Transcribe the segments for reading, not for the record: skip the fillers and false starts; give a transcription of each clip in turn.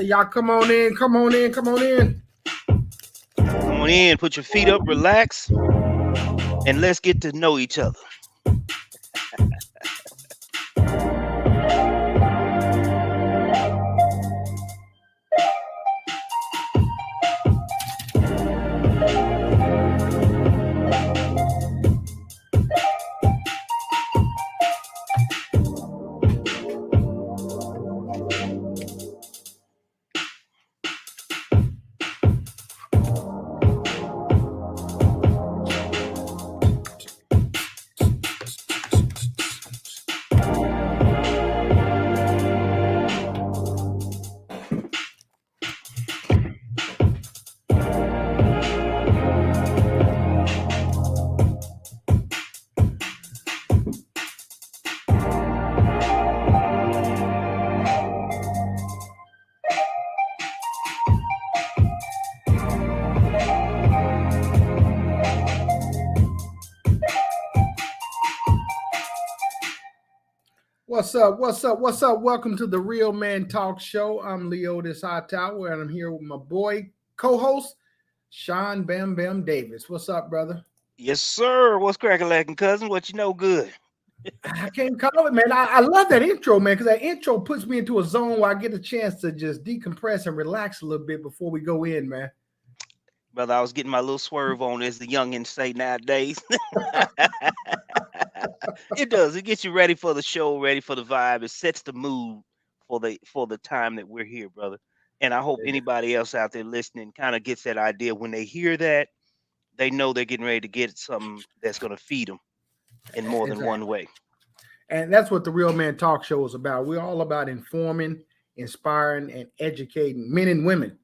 y'all come on in, come on in, come on in. Come on in, put your feet up, relax, and let's get to know each other. What's up? What's up? What's up? Welcome to the Real Man Talk Show. I'm Leo this Hightower, and I'm here with my boy, co-host, Sean Bam Bam Davis. What's up, brother? Yes, sir. What's cracking, lacking, cousin? What you know good? I can't call it, man. I love that intro, man, because that intro puts me into a zone where I get a chance to just decompress and relax a little bit before we go in, man. Brother, I was getting my little swerve on, as the youngins say nowadays. It does. It gets you ready for the show, ready for the vibe. It sets the mood for the time that we're here, brother. And I hope anybody else out there listening kind of gets that idea. When they hear that, they know they're getting ready to get something that's going to feed them in more than Exactly. one way. And that's what the Real Man Talk Show is about. We're all about informing, inspiring, and educating men and women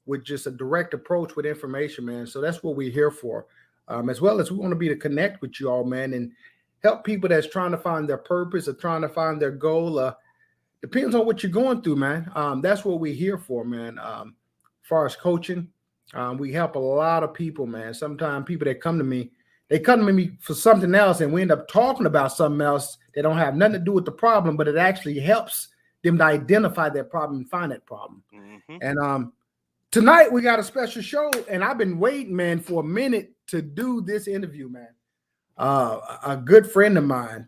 with just a direct approach with information, man. So that's what we're here for. As well as we want to be to connect with you all, man, and help people that's trying to find their purpose or trying to find their goal. Depends on what you're going through, man. That's what we're here for, man. As far as coaching, we help a lot of people, man. Sometimes people that come to me, they come to me for something else, and we end up talking about something else that don't have nothing to do with the problem, but it actually helps them to identify that problem and find that problem. Mm-hmm. And tonight we got a special show, and I've been waiting, man, for a minute to do this interview, man. A good friend of mine,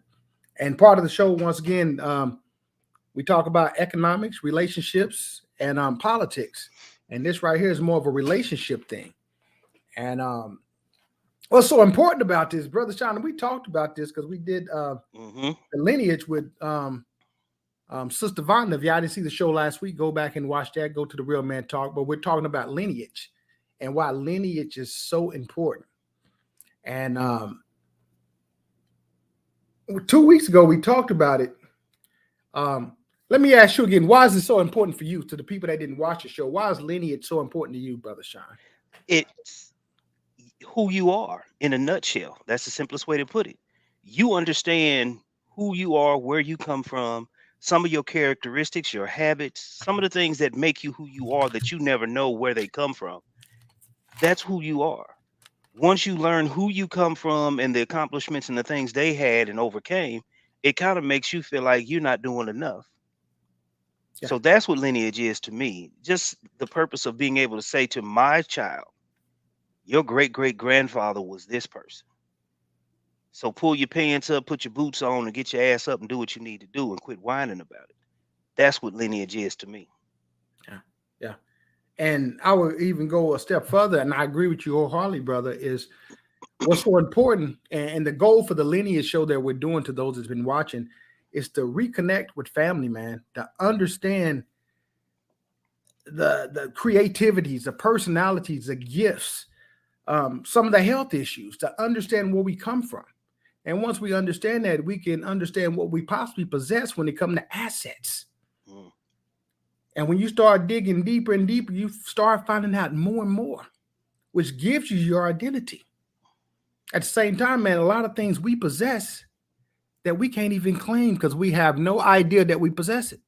and part of the show, once again, we talk about economics, relationships, and politics. And this right here is more of a relationship thing. And what's so important about this, Brother Sean, we talked about this because we did the Lineage with Sister Vonna. If y'all didn't see the show last week, go back and watch that. Go to the Real Man Talk. But we're talking about lineage and why lineage is so important. And 2 weeks ago, we talked about it. Let me ask you again, why is it so important for you, to the people that didn't watch the show? Why is lineage so important to you, Brother Sean? It's who you are in a nutshell. That's the simplest way to put it. You understand who you are, where you come from, some of your characteristics, your habits, some of the things that make you who you are that you never know where they come from. That's who you are. Once you learn who you come from and the accomplishments and the things they had and overcame, it kind of makes you feel like you're not doing enough. Yeah. So that's what lineage is to me. Just the purpose of being able to say to my child, your great great grandfather was this person. So pull your pants up, put your boots on, and get your ass up and do what you need to do and quit whining about it. That's what lineage is to me. Yeah. Yeah. And I would even go a step further, and I agree with you wholeheartedly, brother, is what's so important, and the goal for the Lineage show that we're doing, to those that's been watching, is to reconnect with family, man, to understand the creativities, the personalities, the gifts, some of the health issues, to understand where we come from. And once we understand that, we can understand what we possibly possess when it comes to assets. Mm. And when you start digging deeper and deeper, you start finding out more and more, which gives you your identity. At the same time, man, a lot of things we possess that we can't even claim because we have no idea that we possess it.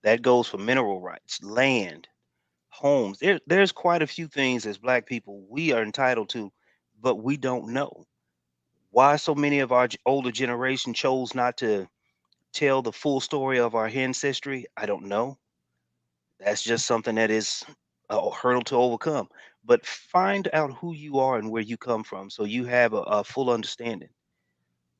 That goes for mineral rights, land, homes. There's quite a few things as Black people we are entitled to, but we don't know. Why so many of our older generation chose not to tell the full story of our ancestry, I don't know. That's just something that is a hurdle to overcome. But find out who you are and where you come from so you have a full understanding.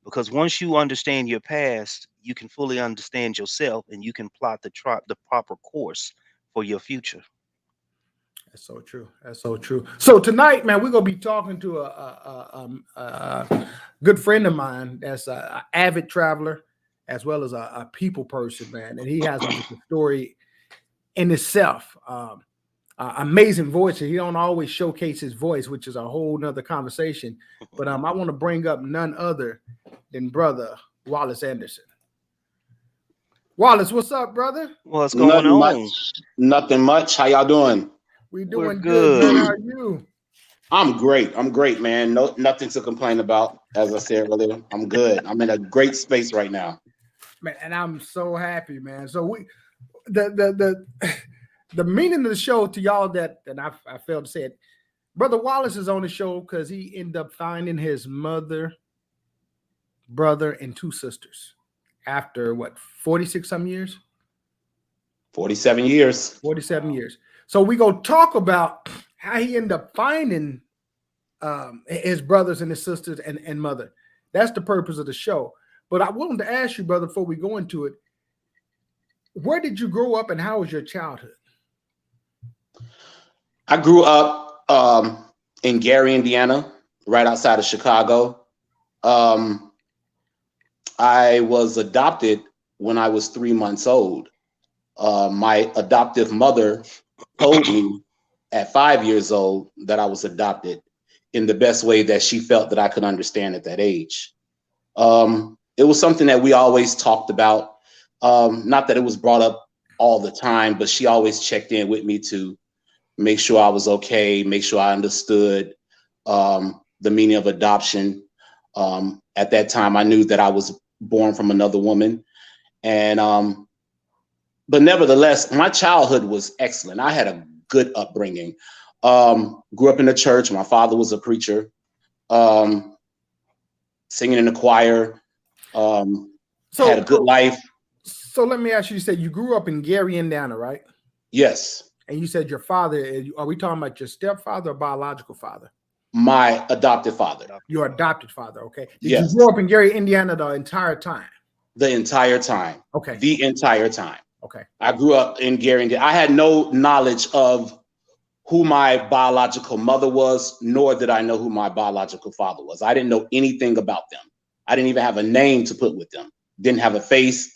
Because once you understand your past, you can fully understand yourself and you can plot the proper course for your future. That's so true. That's so true. So tonight, man, we're gonna be talking to a good friend of mine that's a avid traveler as well as a people person, man, and he has a story in itself. Amazing voice. He don't always showcase his voice, which is a whole nother conversation. But I want to bring up none other than brother Wallace Anderson. Wallace, what's up, brother? What's going on? Much. Nothing much. How y'all doing? We We're doing good, man. good. How are you? I'm great. I'm great, man. No, nothing to complain about. As I said earlier, I'm good. I'm in a great space right now. Man, and I'm so happy, man. So the meaning of the show to y'all that, and I failed to say it, Brother Wallace is on the show because he ended up finding his mother, brother, and two sisters after what, 46 some years? 47 years. 47 years. So we go talk about how he ended up finding his brothers and his sisters and mother. That's the purpose of the show. But I wanted to ask you, brother, before we go into it, where did you grow up and how was your childhood? I grew up in Gary, Indiana, right outside of Chicago. I was adopted when I was 3 months old. My adoptive mother told me at 5 years old that I was adopted in the best way that she felt that I could understand at that age. It was something that we always talked about. Not that it was brought up all the time, but she always checked in with me to make sure I was okay, make sure I understood the meaning of adoption. At that time, I knew that I was born from another woman. And but nevertheless, my childhood was excellent. I had a good upbringing. Grew up in the church. My father was a preacher, singing in the choir. Had a good life. So let me ask you, you said you grew up in Gary, Indiana, right? Yes. And you said your father, are we talking about your stepfather or biological father? My adopted father. Your adopted father, okay. Did Yes. you grow up in Gary, Indiana the entire time? The entire time. Okay. The entire time. Okay. I grew up in Gary, Indiana. I had no knowledge of who my biological mother was, nor did I know who my biological father was. I didn't know anything about them. I didn't even have a name to put with them. Didn't have a face.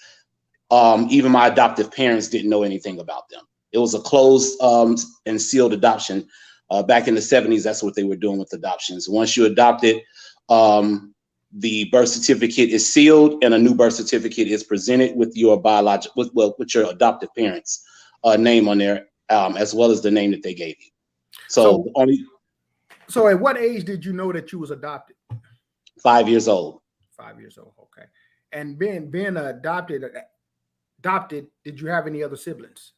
Even my adoptive parents didn't know anything about them. It was a closed and sealed adoption. Back in the 70s, that's what they were doing with adoptions. Once you adopt it, the birth certificate is sealed and a new birth certificate is presented with your with your adoptive parents' name on there, as well as the name that they gave you. So at what age did you know that you was adopted? 5 years old. 5 years old, okay. And being adopted, did you have any other siblings?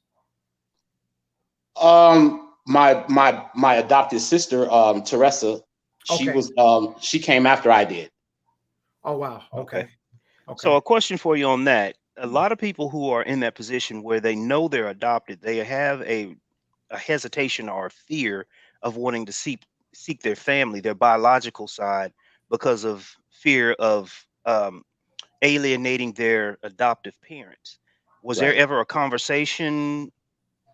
My adopted sister, Teresa, she came after I did. Oh wow. Okay. So a question for you on that. A lot of people who are in that position where they know they're adopted, they have a hesitation or a fear of wanting to seek their family, their biological side, because of fear of alienating their adoptive parents. Was there ever a conversation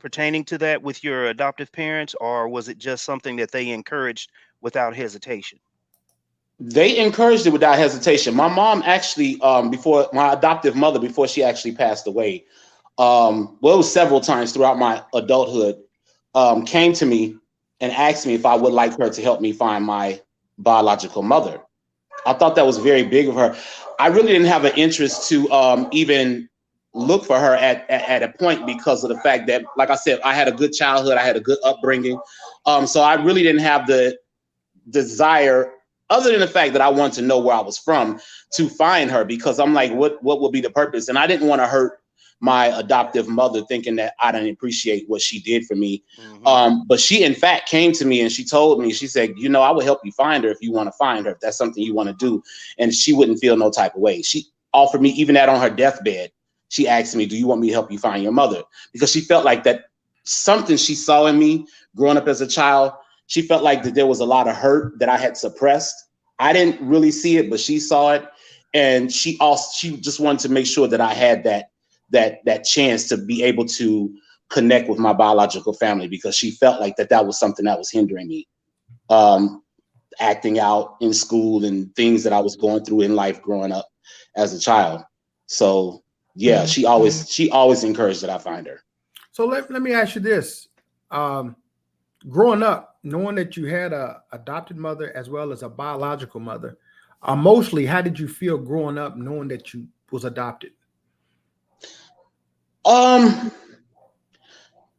pertaining to that with your adoptive parents, or was it just something that they encouraged without hesitation? They encouraged it without hesitation. My mom actually, before my adoptive mother, before she actually passed away, well, it was several times throughout my adulthood, came to me and asked me if I would like her to help me find my biological mother. I thought that was very big of her. I really didn't have an interest to even look for her at a point because of the fact that, like I said, I had a good childhood. I had a good upbringing. So I really didn't have the desire, other than the fact that I wanted to know where I was from, to find her, because I'm like, what would be the purpose? And I didn't want to hurt my adoptive mother thinking that I didn't appreciate what she did for me. But she, in fact, came to me and she told me, she said, you know, I will help you find her if you want to find her, if that's something you want to do. And she wouldn't feel no type of way. She offered me, even that on her deathbed, she asked me, do you want me to help you find your mother? Because she felt like that something she saw in me growing up as a child. She felt like that there was a lot of hurt that I had suppressed. I didn't really see it, but she saw it. And she just wanted to make sure that I had that chance to be able to connect with my biological family, because she felt like that was something that was hindering me. Acting out in school and things that I was going through in life growing up as a child. So yeah, she always encouraged that I find her. So let me ask you this. Growing up, knowing that you had a adopted mother as well as a biological mother, emotionally, how did you feel growing up knowing that you was adopted?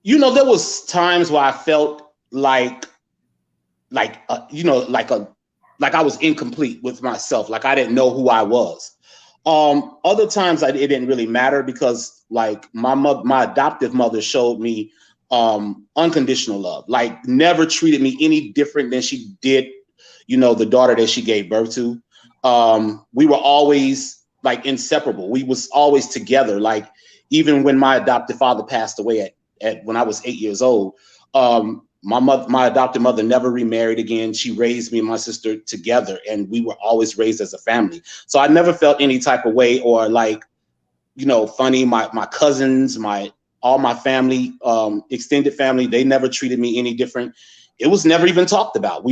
You know, there was times where I felt like I was incomplete with myself, like I didn't know who I was. Other times it didn't really matter, because like my adoptive mother showed me unconditional love, like never treated me any different than she did, you know, the daughter that she gave birth to. We were always like inseparable. We was always together. Like even when my adoptive father passed away at when I was 8 years old, my adopted mother never remarried again. She raised me and my sister together, and we were always raised as a family. So I never felt any type of way or like, you know, funny. My cousins, all my family, extended family, they never treated me any different. It was never even talked about.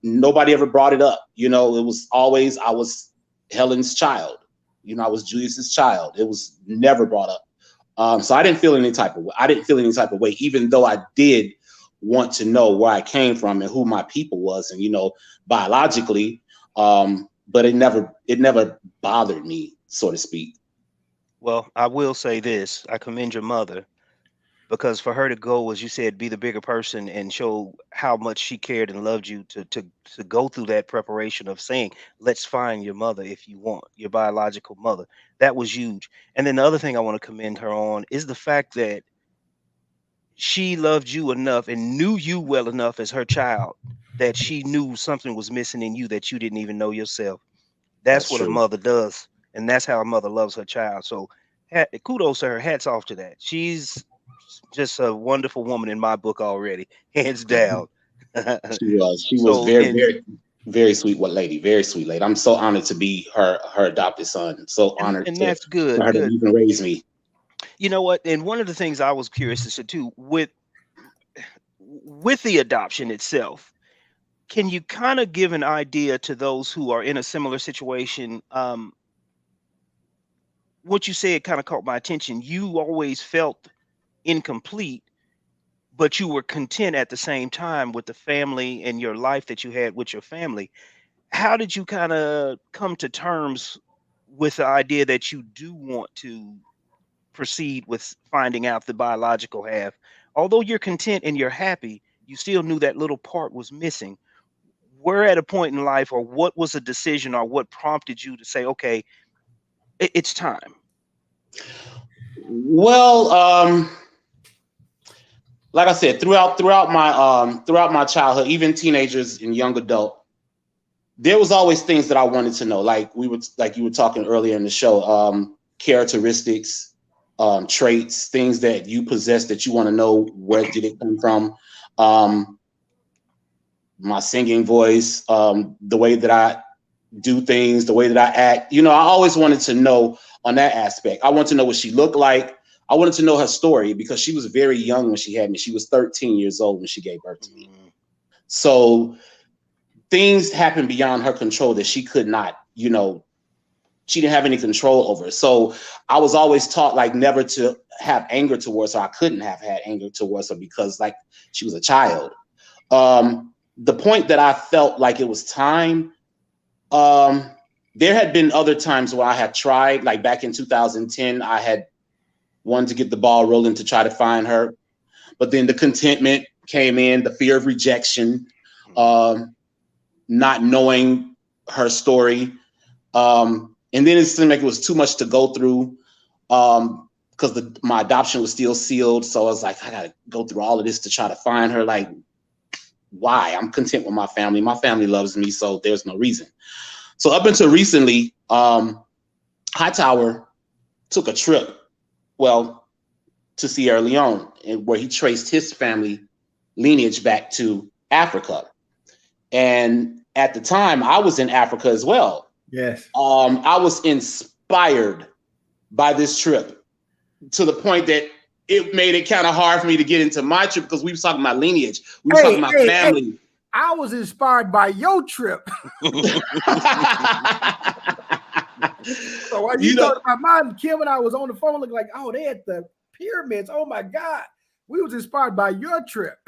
Nobody ever brought it up. You know, it was always, I was Helen's child. You know, I was Julius's child. It was never brought up. So I didn't feel any type of way, even though I did want to know where I came from and who my people was, and, you know, biologically, but it never bothered me, so to speak. Well, I will say this. I commend your mother, because for her to go, as you said, be the bigger person and show how much she cared and loved you, to go through that preparation of saying, let's find your mother if you want, your biological mother. That was huge. And then the other thing I want to commend her on is the fact that she loved you enough and knew you well enough as her child that she knew something was missing in you that you didn't even know yourself. That's That's what a true. mother does. And that's how a mother loves her child. So kudos to her. Hats off to that. She's just a wonderful woman in my book already, hands down. She was So, very, and very, very sweet lady, very sweet lady. I'm so honored to be her adopted son. So honored and that's for good, her to good. even raise me. You know what? And one of the things I was curious to say too, with the adoption itself, can you kind of give an idea to those who are in a similar situation? What you said kind of caught my attention. You always felt incomplete, but you were content at the same time with the family and your life that you had with your family. How did you kind of come to terms with the idea that you do want to proceed with finding out the biological half? Although you're content and you're happy, you still knew that little part was missing. We're at a point in life, or what was a decision, or what prompted you to say, okay, it's time? Well, like I said, throughout my childhood, even teenagers and young adult, there was always things that I wanted to know. Like you were talking earlier in the show, characteristics, traits, things that you possess that you want to know, where did it come from? My singing voice, the way that I do things, the way that I act. You know, I always wanted to know on that aspect. I wanted to know what she looked like. I wanted to know her story, because she was very young when she had me. She was 13 years old when she gave birth to me. So things happened beyond her control that she could not, you know, she didn't have any control over. So I was always taught like never to have anger towards her. I couldn't have had anger towards her because like she was a child. The point that I felt like it was time, there had been other times where I had tried, like back in 2010, I had wanted to get the ball rolling to try to find her. But then the contentment came in, the fear of rejection, not knowing her story. And then it seemed like it was too much to go through, because my adoption was still sealed. So I was like, I got to go through all of this to try to find her. Like, why? I'm content with my family. My family loves me, so there's no reason. So up until recently, Hightower took a trip. Well, to Sierra Leone, and where he traced his family lineage back to Africa. And at the time, I was in Africa as well. Yes. I was inspired by this trip to the point that it made it kind of hard for me to get into my trip, because we were talking about lineage. We were talking about family. Hey. I was inspired by your trip. So while you talking about mine, Kim and I was on the phone looking like, oh, they at the pyramids. Oh my God. We was inspired by your trip.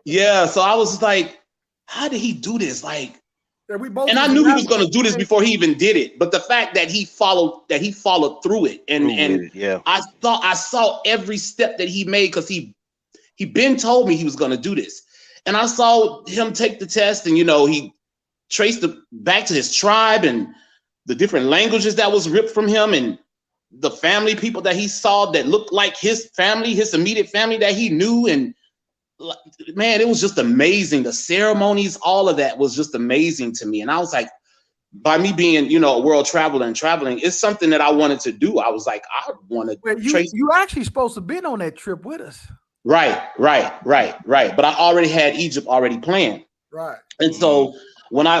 Yeah. So I was like, how did he do this? Like, and I knew he was going to do this before he even did it. But the fact that he followed through it, I saw every step that he made, because he been told me he was going to do this. And I saw him take the test, and, he traced back to his tribe and the different languages that was ripped from him, and the family people that he saw that looked like his family, his immediate family that he knew. And man, it was just amazing. The ceremonies, all of that was just amazing to me. And I was like, by me being, a world traveler and traveling, it's something that I wanted to do. I was like, I want to trace. You actually supposed to been on that trip with us. Right. But I already had Egypt already planned. Right. And so when I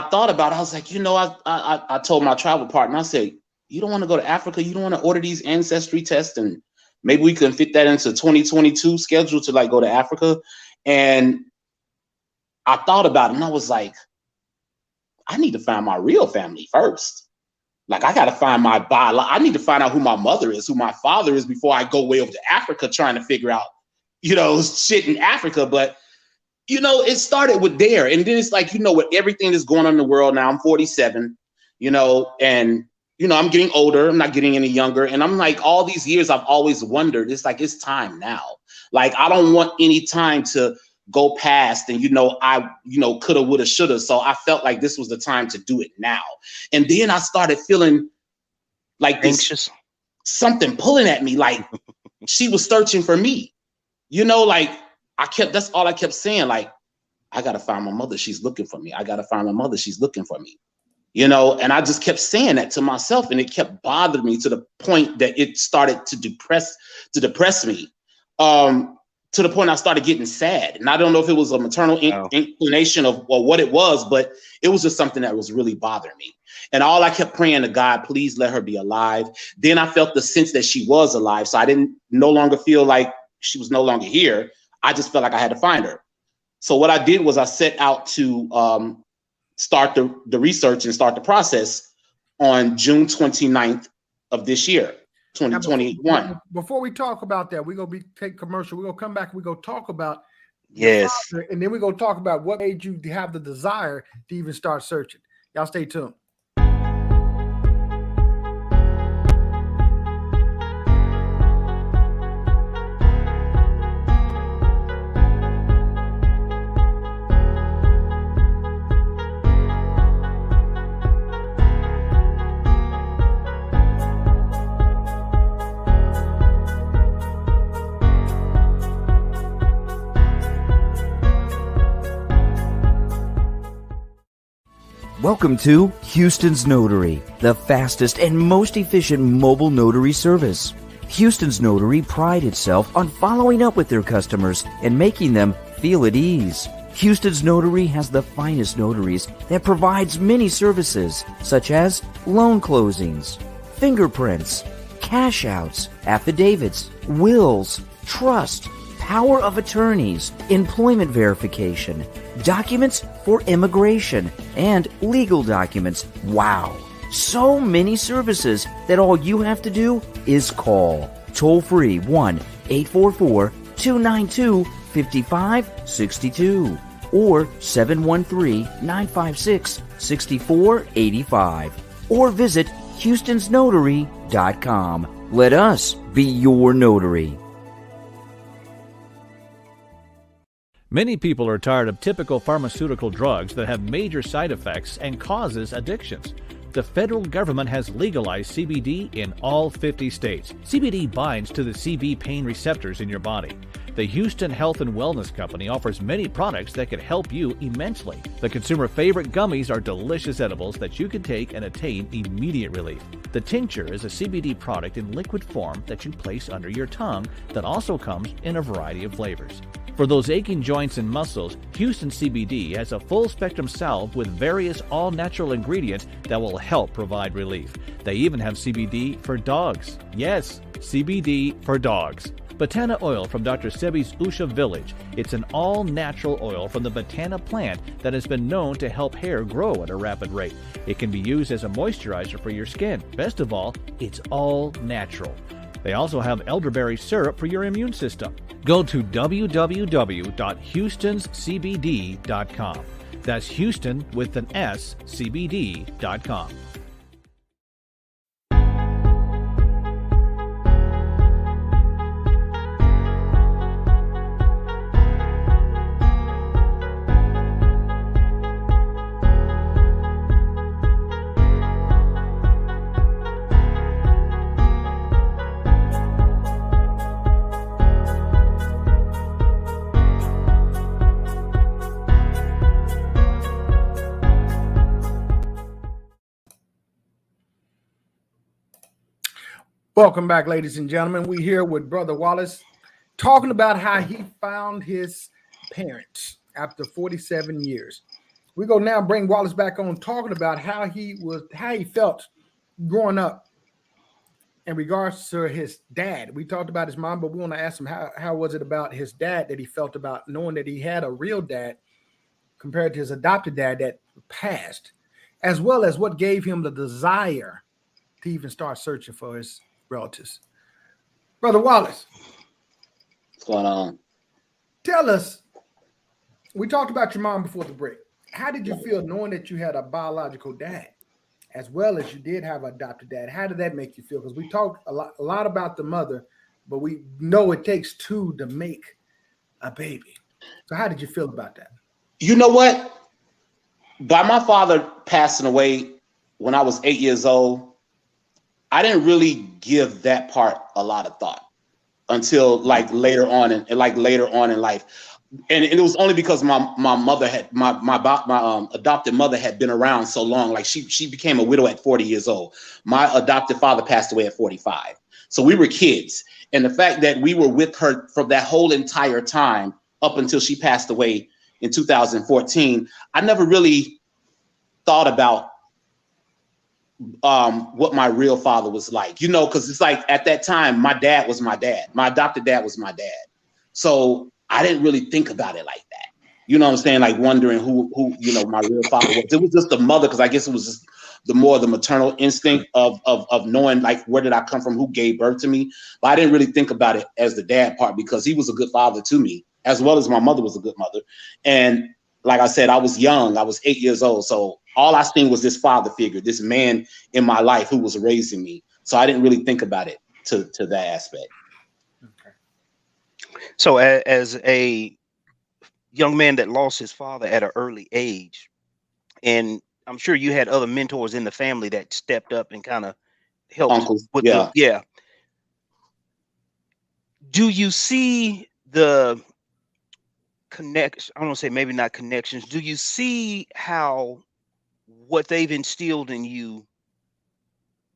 thought about it, I was like, I told my travel partner, I said, you don't want to go to Africa. You don't want to order these ancestry tests, and maybe we can fit that into 2022 schedule to like go to Africa. And I thought about it, and I was like, I need to find my real family first. Like, I got to find I need to find out who my mother is, who my father is, before I go way over to Africa trying to figure out, shit in Africa. But, it started with there. And then it's like, with everything that's going on in the world now, I'm 47, and, I'm getting older. I'm not getting any younger. And I'm like, all these years, I've always wondered, it's like, it's time now. Like, I don't want any time to go past and, I coulda, woulda, shoulda. So I felt like this was the time to do it now. And then I started feeling like anxious, something pulling at me, like she was searching for me, like that's all I kept saying. Like, I got to find my mother. She's looking for me. I got to find my mother. She's looking for me, and I just kept saying that to myself, and it kept bothering me to the point that it started to depress me. To the point I started getting sad. And I don't know if it was a maternal inclination or what it was, but it was just something that was really bothering me. And all I kept praying to God, please let her be alive. Then I felt the sense that she was alive. So I didn't no longer feel like she was no longer here. I just felt like I had to find her. So what I did was I set out to start the research and start the process on June 29th of this year. 2021. Before we talk about that, we're gonna take commercial. We're gonna come back. We're gonna talk about father, and then we're gonna talk about what made you have the desire to even start searching. Y'all stay tuned. Welcome to Houston's Notary, the fastest and most efficient mobile notary service. Houston's Notary pride itself on following up with their customers and making them feel at ease. Houston's Notary has the finest notaries that provides many services such as loan closings, fingerprints, cash outs, affidavits, wills, trust, power of attorneys, employment verification, documents for immigration, and legal documents. Wow! So many services that all you have to do is call. Toll free 1-844-292-5562 or 713-956-6485 or visit houstonsnotary.com. Let us be your notary. Many people are tired of typical pharmaceutical drugs that have major side effects and causes addictions. The federal government has legalized CBD in all 50 states. CBD binds to the CB pain receptors in your body. The Houston Health and Wellness Company offers many products that could help you immensely. The consumer favorite gummies are delicious edibles that you can take and attain immediate relief. The tincture is a CBD product in liquid form that you place under your tongue that also comes in a variety of flavors. For those aching joints and muscles, Houston CBD has a full-spectrum salve with various all-natural ingredients that will help provide relief. They even have CBD for dogs. Yes, CBD for dogs. Botana oil from Dr. Sebi's Usha Village. It's an all-natural oil from the Botana plant that has been known to help hair grow at a rapid rate. It can be used as a moisturizer for your skin. Best of all, it's all natural. They also have elderberry syrup for your immune system. Go to www.houstonscbd.com. That's Houston with an S, CBD.com. Welcome back, ladies and gentlemen. We're here with Brother Wallace talking about how he found his parents after 47 years. We're going to now bring Wallace back on talking about how he felt growing up in regards to his dad. We talked about his mom, but we want to ask him how was it about his dad that he felt about knowing that he had a real dad compared to his adopted dad that passed, as well as what gave him the desire to even start searching for his relatives. Brother Wallace, What's going on? tell us, we talked about your mom before the break. How did you feel knowing that you had a biological dad as well as you did have an adopted dad? How did that make you feel? Because we talked a lot about the mother, but we know it takes two to make a baby. So how did you feel about that? You know what? By my father passing away when I was 8 years old, I didn't really give that part a lot of thought until later on in life. And it was only because my mother had my adopted mother had been around so long. Like she became a widow at 40 years old. My adopted father passed away at 45. So we were kids. And the fact that we were with her for that whole entire time up until she passed away in 2014, I never really thought about what my real father was like, because it's like at that time, my dad was my dad. My adopted dad was my dad. So I didn't really think about it like that. You know what I'm saying? Like wondering who my real father was. It was just the mother, because I guess it was just the maternal instinct of knowing like where did I come from, who gave birth to me. But I didn't really think about it as the dad part because he was a good father to me, as well as my mother was a good mother. And like I said, I was young. I was 8 years old. So all I seen was this father figure, this man in my life who was raising me. So I didn't really think about it to that aspect. Okay. So as a young man that lost his father at an early age, and I'm sure you had other mentors in the family that stepped up and kind of helped Uncles, with yeah. Do you see the connection? I don't want to say maybe not connections. Do you see how what they've instilled in you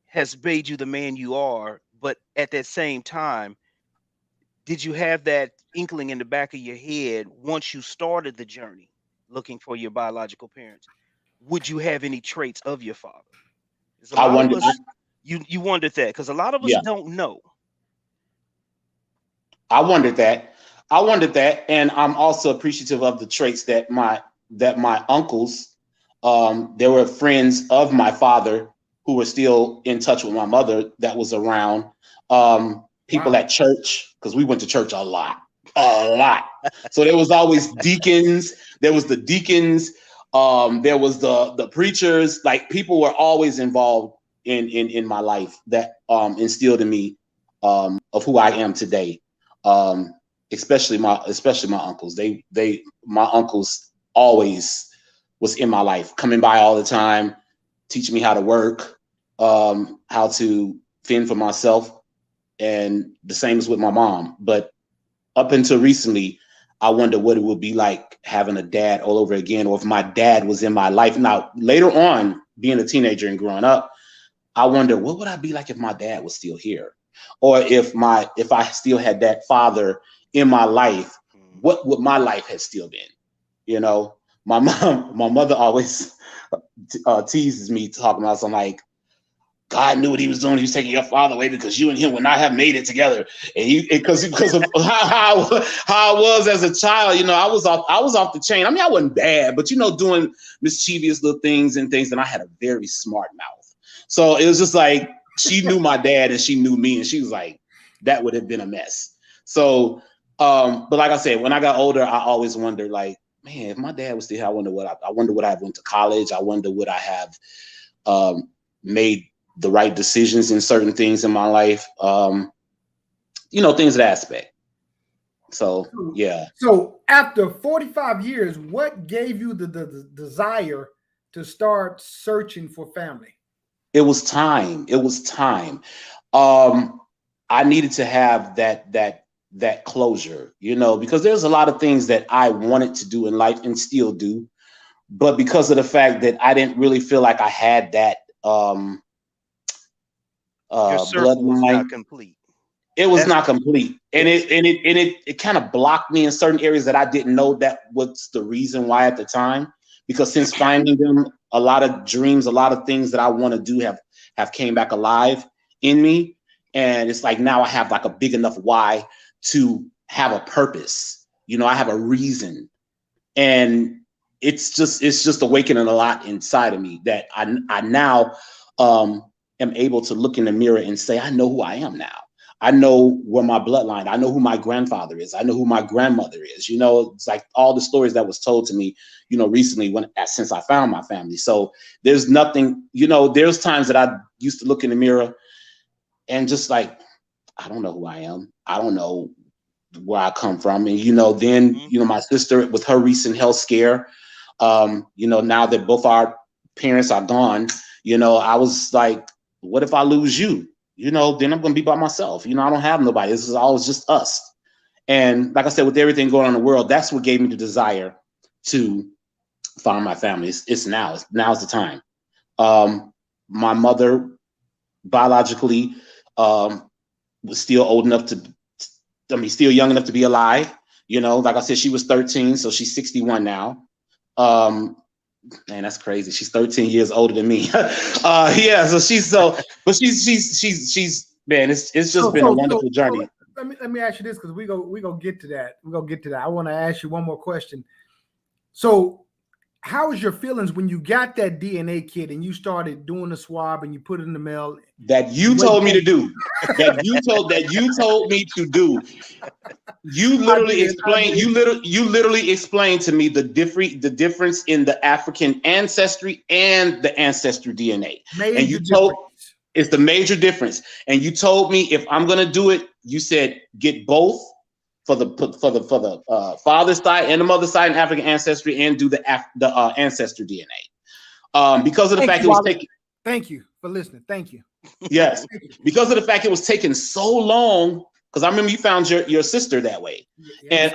has made you the man you are? But at that same time, did you have that inkling in the back of your head once you started the journey looking for your biological parents? Would you have any traits of your father? I wondered. You wondered that because a lot of us don't know. I wondered that, and I'm also appreciative of the traits that my uncles, there were friends of my father who were still in touch with my mother that was around. People at church, because we went to church a lot. So there was always deacons. There was the deacons. There was the preachers. Like people were always involved in my life that instilled in me of who I am today. Especially my uncles. My uncles always was in my life, coming by all the time, teaching me how to work, how to fend for myself, and the same as with my mom. But up until recently, I wonder what it would be like having a dad all over again, or if my dad was in my life. Now, later on, being a teenager and growing up, I wonder what would I be like if my dad was still here, or if I still had that father in my life, what would my life have still been? You know, my mother always teases me talking about something like, God knew what he was doing. He was taking your father away because you and him would not have made it together. And because of how I was as a child, you know, I was off the chain. I mean, I wasn't bad, but, you know, doing mischievous little things, and I had a very smart mouth. So it was just like, she knew my dad and she knew me, and she was like, that would have been a mess. So, but like I said, when I got older, I always wondered, like, man, if my dad was still here, I wonder would I have went to college. I wonder would I have made the right decisions in certain things in my life, you know, things of that aspect. So, yeah. So after 45 years, what gave you the desire to start searching for family? It was time. I needed to have that closure, you know, because there's a lot of things that I wanted to do in life and still do, but because of the fact that I didn't really feel like I had that, your circle was not complete. It was not complete, and it kind of blocked me in certain areas that I didn't know that was the reason why at the time. Because since finding them, a lot of dreams, a lot of things that I want to do have came back alive in me, and it's like now I have like a big enough why to have a purpose. You know, I have a reason, and it's just awakening a lot inside of me that I now am able to look in the mirror and say, I know who I am now. I know where my bloodline, I know who my grandfather is. I know who my grandmother is. You know, it's like all the stories that was told to me, you know, recently since I found my family. So there's nothing, you know, there's times that I used to look in the mirror and just like, I don't know who I am. I don't know where I come from. And, you know, then, you know, my sister with her recent health scare, you know, now that both our parents are gone, you know, I was like, what if I lose you? You know, then I'm going to be by myself. You know, I don't have nobody. This is always just us. And like I said, with everything going on in the world, that's what gave me the desire to find my family. Now's the time. My mother biologically was still still young enough to be alive. You know, like I said, she was 13, so she's 61 now. Man, that's crazy. She's 13 years older than me. Yeah, so she's man, it's just been a wonderful journey. Let me ask you this, because we gonna get to that. We're gonna get to that. I want to ask you one more question. So how was your feelings when you got that DNA kit and you started doing the swab and you put it in the mail? That you told me to do. That you told me to do. You literally explained. You literally explained to me the difference in the African ancestry and the ancestry DNA. And you told it's the major difference. And you told me if I'm gonna do it, you said get both for the father's side and the mother's side in African ancestry, and do the ancestry DNA. Because of the fact it was taking. Thank you for listening. Thank you. Yes, because of the fact it was taking so long. Because I remember you found your sister that way, and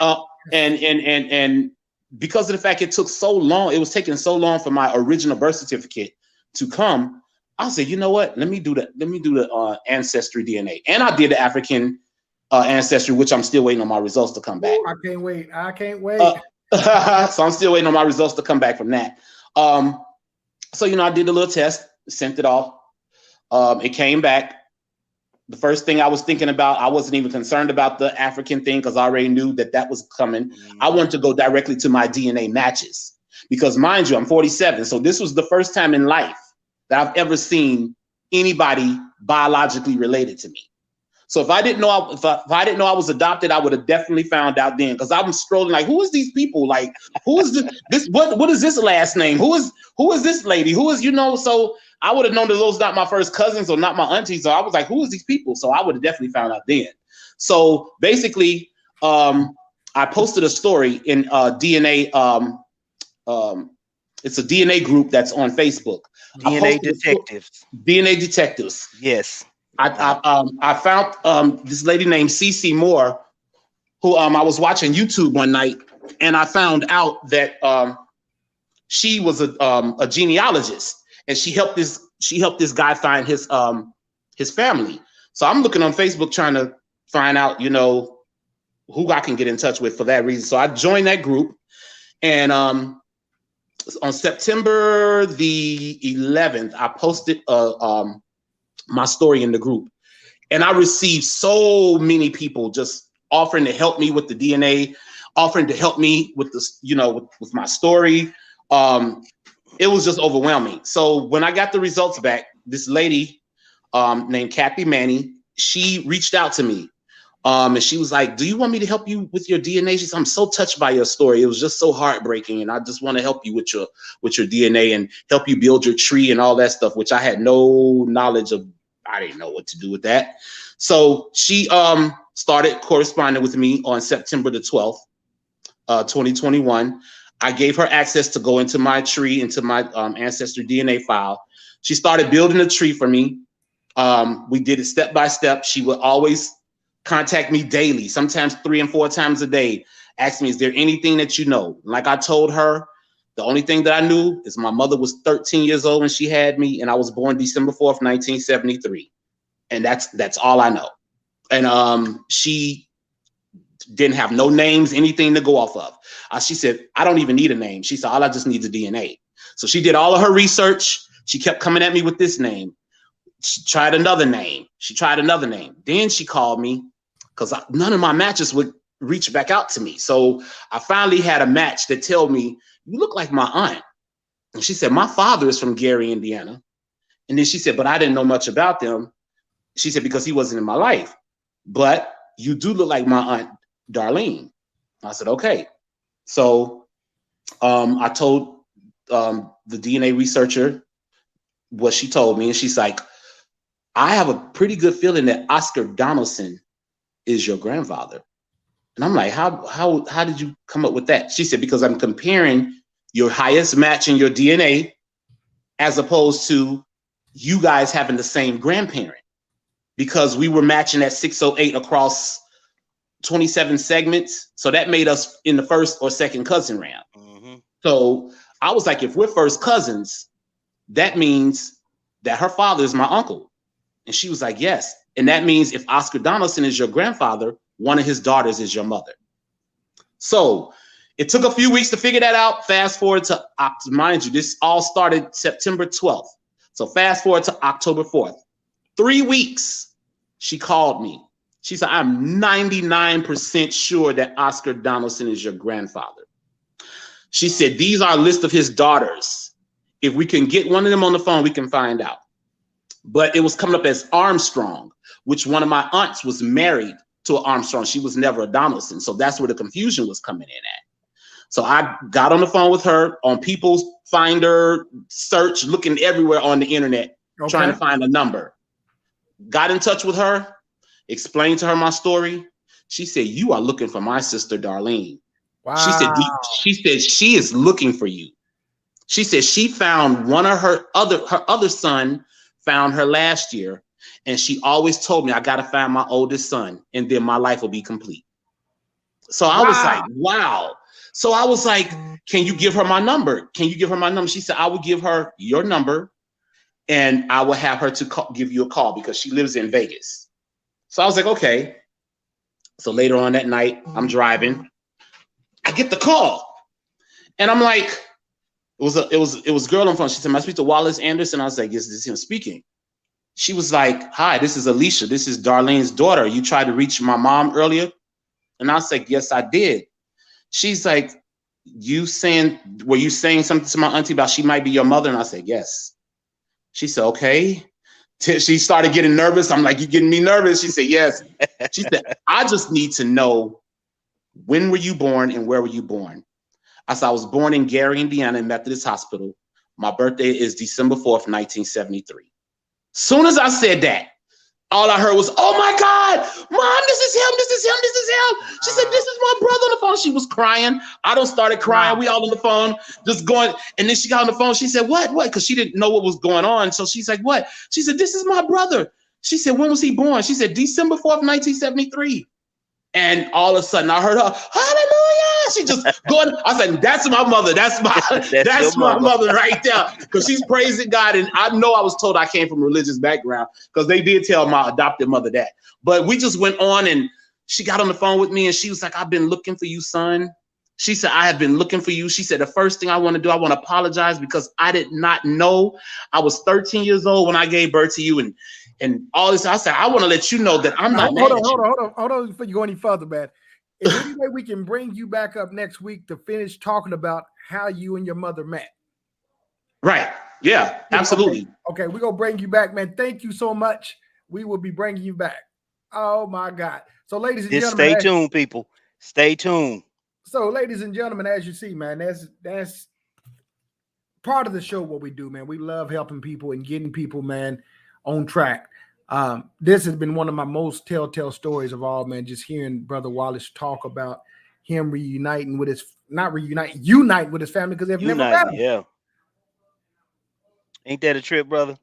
because of the fact it took so long, it was taking so long for my original birth certificate to come. I said, you know what? Let me do the ancestry DNA, and I did the African ancestry, which I'm still waiting on my results to come back. I can't wait. So I'm still waiting on my results to come back from that. So you know, I did a little test, sent it off. It came back. The first thing I was thinking about, I wasn't even concerned about the African thing because I already knew that was coming. I wanted to go directly to my DNA matches because, mind you, I'm 47. So this was the first time in life that I've ever seen anybody biologically related to me. So if I didn't know I was adopted, I would have definitely found out then, because I'm strolling like, who is these people? Like, who is this? What is this last name? Who is this lady? Who is, you know? So I would have known that those not my first cousins or not my aunties. So I was like, who is these people? So I would have definitely found out then. So basically, I posted a story in DNA. It's a DNA group that's on Facebook. DNA Detectives. DNA Detectives. Yes. I found this lady named CC Moore, who I was watching YouTube one night, and I found out that she was a genealogist, and she helped this guy find his family. So I'm looking on Facebook trying to find out, you know, who I can get in touch with for that reason. So I joined that group, and on September the 11th, I posted my story in the group, and I received so many people just offering to help me with the DNA, offering to help me with this, you know, with my story. It was just overwhelming. So when I got the results back, this lady named Kathy Manny, she reached out to me. And she was like, do you want me to help you with your DNA? She said, I'm so touched by your story. It was just so heartbreaking. And I just want to help you with your DNA and help you build your tree and all that stuff, which I had no knowledge of. I didn't know what to do with that. So she started corresponding with me on September the 12th, 2021. I gave her access to go into my tree, into my ancestor DNA file. She started building a tree for me. We did it step by step. She would always contact me daily, sometimes 3 and 4 times a day, ask me, is there anything that you know? Like I told her, the only thing that I knew is my mother was 13 years old when she had me, and I was born December 4th, 1973. And that's all I know. And she didn't have no names, anything to go off of. She said, I don't even need a name. She said, all I just need is DNA. So she did all of her research. She kept coming at me with this name. She tried another name. She tried another name. Then she called me because none of my matches would reach back out to me. So I finally had a match that told me, you look like my aunt. And she said, my father is from Gary, Indiana. And then she said, but I didn't know much about them. She said, because he wasn't in my life. But you do look like my aunt, Darlene. I said, okay. So I told the DNA researcher what she told me. And she's like, I have a pretty good feeling that Oscar Donaldson is your grandfather. And I'm like, how did you come up with that? She said, because I'm comparing your highest match in your DNA as opposed to you guys having the same grandparent, because we were matching at 608 across 27 segments. So that made us in the first or second cousin round. Mm-hmm. So I was like, if we're first cousins, that means that her father is my uncle. And she was like, yes. And that means if Oscar Donaldson is your grandfather, one of his daughters is your mother. So it took a few weeks to figure that out. Fast forward to, mind you, this all started September 12th. So fast forward to October 4th. 3 weeks, she called me. She said, I'm 99% sure that Oscar Donaldson is your grandfather. She said, these are a list of his daughters. If we can get one of them on the phone, we can find out. But it was coming up as Armstrong, which one of my aunts was married to an Armstrong. She was never a Donaldson. So that's where the confusion was coming in at. So I got on the phone with her on People's Finder, search, looking everywhere on the internet, trying to find a number. Got in touch with her, explained to her my story. She said, you are looking for my sister, Darlene. Wow. She said she is looking for you. She said she found one of her other son found her last year. And she always told me, I got to find my oldest son and then my life will be complete. So I was like, wow. So I was like, can you give her my number? Can you give her my number? She said, I will give her your number and I will have her to give you a call because she lives in Vegas. So I was like, okay. So later on that night, I'm driving. I get the call and I'm like, it was a girl on the phone. She said, "May I speak to Wallace Anderson?" I was like, yes, this is him speaking. She was like, hi, this is Alicia. This is Darlene's daughter. You tried to reach my mom earlier? And I was like, yes, I did. She's like, were you saying something to my auntie about she might be your mother? And I said, yes. She said, okay. She started getting nervous. I'm like, you getting me nervous? She said, yes. She said, I just need to know, when were you born and where were you born? I said, I was born in Gary, Indiana, Methodist Hospital. My birthday is December 4th, 1973. Soon as I said that, all I heard was, oh my God, Mom, this is him, this is him, this is him. She said, this is my brother on the phone. She was crying. I done started crying. We all on the phone, just going. And then she got on the phone. She said, what? Because she didn't know what was going on. So she's like, what? She said, this is my brother. She said, when was he born? She said, December 4th, 1973. And all of a sudden, I heard her, hallelujah. She just going. I said, that's my mother. That's my mother right there. Because she's praising God. And I know I was told I came from a religious background because they did tell my adopted mother that. But we just went on, and she got on the phone with me, and she was like, I've been looking for you, son. She said, I have been looking for you. She said, the first thing I want to do, I want to apologize because I did not know. I was 13 years old when I gave birth to you, and all this. I said, I want to let you know that I'm not mad at you. Hold on before you go any further, man. Is there any way we can bring you back up next week to finish talking about how you and your mother met? Right. Yeah, absolutely. Okay, we're going to bring you back, man. Thank you so much. We will be bringing you back. Oh, my God. So, ladies and gentlemen. Stay tuned, people. Stay tuned. So, ladies and gentlemen, as you see, man, that's part of the show, what we do, man. We love helping people and getting people, man, on track. This has been one of my most telltale stories of all, man, just hearing Brother Wallace talk about him uniting with his family because they've never met him. Yeah. Ain't that a trip, brother?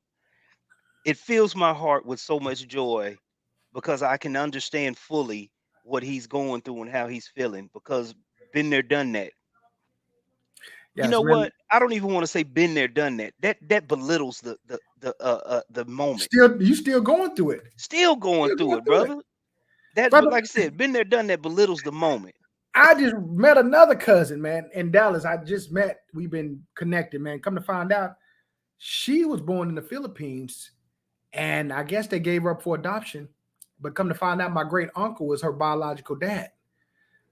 It fills my heart with so much joy because I can understand fully what he's going through and how he's feeling because been there, done that. Yes, you know really. what? I don't even want to say been there, done that. That belittles the moment. You still going through it. Still going through it, brother. Like I said, been there, done that belittles the moment. I just met another cousin, man, in Dallas. We've been connected, man. Come to find out, she was born in the Philippines, and I guess they gave her up for adoption. But come to find out, my great uncle was her biological dad.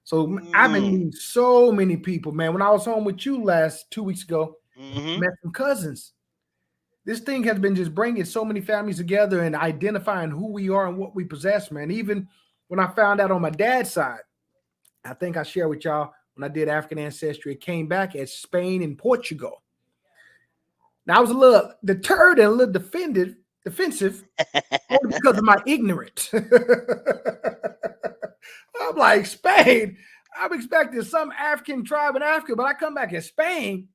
So I've been meeting so many people, man. When I was home with you 2 weeks ago, met some cousins. This thing has been just bringing so many families together and identifying who we are and what we possess, man. Even when I found out on my dad's side, I think I shared with y'all when I did African ancestry, it came back as Spain and Portugal. Now I was a little deterred and a little defensive only because of my ignorance. I'm like, Spain. I'm expecting some African tribe in Africa, but I come back as Spain.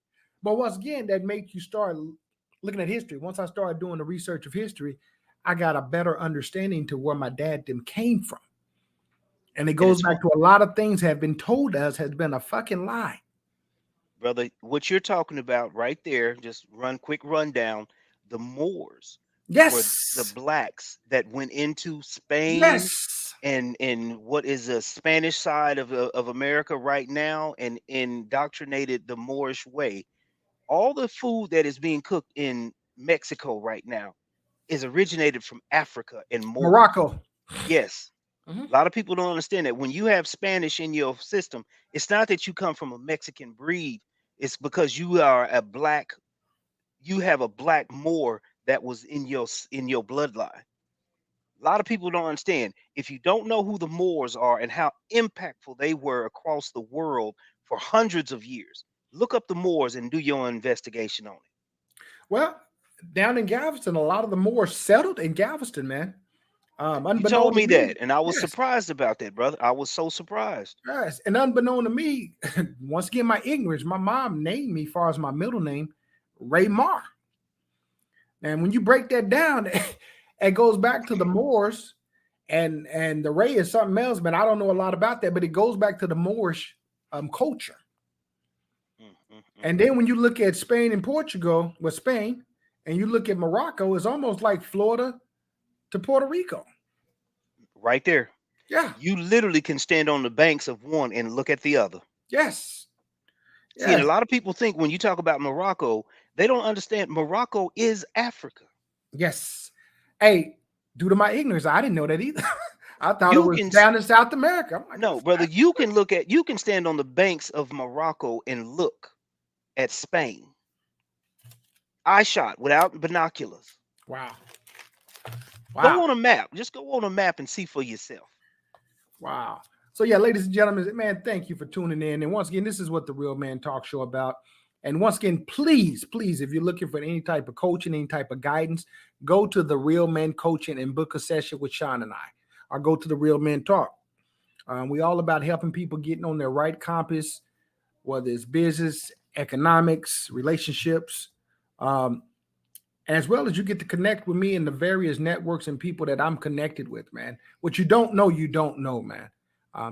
But once again, that makes you start looking at history. Once I started doing the research of history, I got a better understanding to where my dad them came from. And it goes back to a lot of things have been told us has been a fucking lie. Brother, what you're talking about right there, just quick rundown, the Moors. Yes. Were the blacks that went into Spain. Yes. And what is the Spanish side of America right now and indoctrinated the Moorish way. All the food that is being cooked in Mexico right now is originated from Africa and Morocco. Yes. A lot of people don't understand that when you have Spanish in your system, it's not that you come from a Mexican breed. It's because you have a black Moor that was in your bloodline. A lot of people don't understand. If you don't know who the Moors are and how impactful they were across the world for hundreds of years, look up the Moors and do your investigation on it. Well, down in Galveston, a lot of the Moors settled in Galveston, man. You told me that, and I was surprised about that, brother. I was so surprised. Yes, and unbeknown to me, once again, my ignorance, my mom named me, as far as my middle name, Ray Mar. And when you break that down, it goes back to the Moors, and the Ray is something else, but I don't know a lot about that, but it goes back to the Moorish culture. And then when you look at Spain and Portugal, with Spain, and you look at Morocco, it's almost like Florida to Puerto Rico. Right there. Yeah. You literally can stand on the banks of one and look at the other. Yes. See, and a lot of people think when you talk about Morocco, they don't understand Morocco is Africa. Yes. Hey, due to my ignorance, I didn't know that either. I thought it was down in South America. I'm like, no, brother, you can stand on the banks of Morocco and look at Spain. Eye shot without binoculars. Wow. Go on a map. Just go on a map and see for yourself. Wow. So yeah, ladies and gentlemen, man, thank you for tuning in. And once again, this is what the Real Man Talk Show about. And once again, please, if you're looking for any type of coaching, any type of guidance, go to the Real Men Coaching and book a session with Sean and I, or go to the Real Men Talk. We all about helping people getting on their right compass, whether it's business, economics, relationships, as well as you get to connect with me in the various networks and people that I'm connected with, man. What you don't know, man.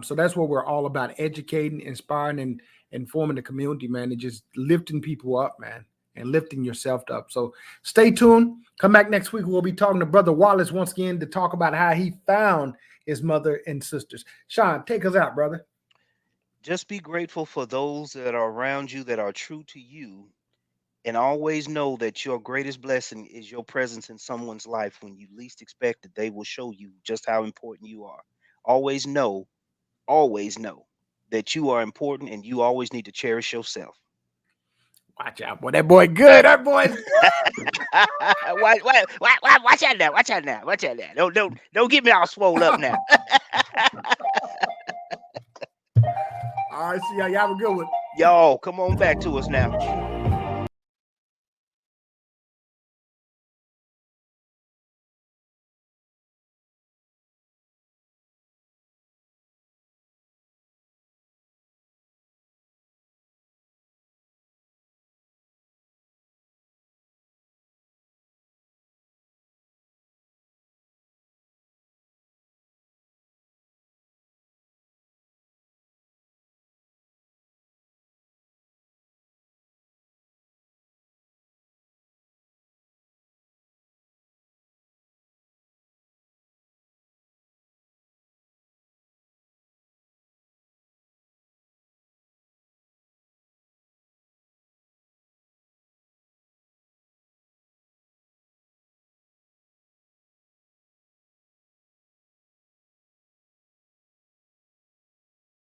So that's what we're all about: educating, inspiring, and informing the community, man, and just lifting people up, man, and lifting yourself up. So stay tuned. Come back next week. We'll be talking to Brother Wallace once again to talk about how he found his mother and sisters. Sean, take us out, brother. Just be grateful for those that are around you that are true to you, and always know that your greatest blessing is your presence in someone's life when you least expect it. They will show you just how important you are. Always know that you are important, and you always need to cherish yourself. Watch out, boy. That boy good. That boy's Watch out now. Watch out now. Watch out now. Don't get me all swole up now. all right. See y'all. Y'all have a good one. Y'all, come on back to us now.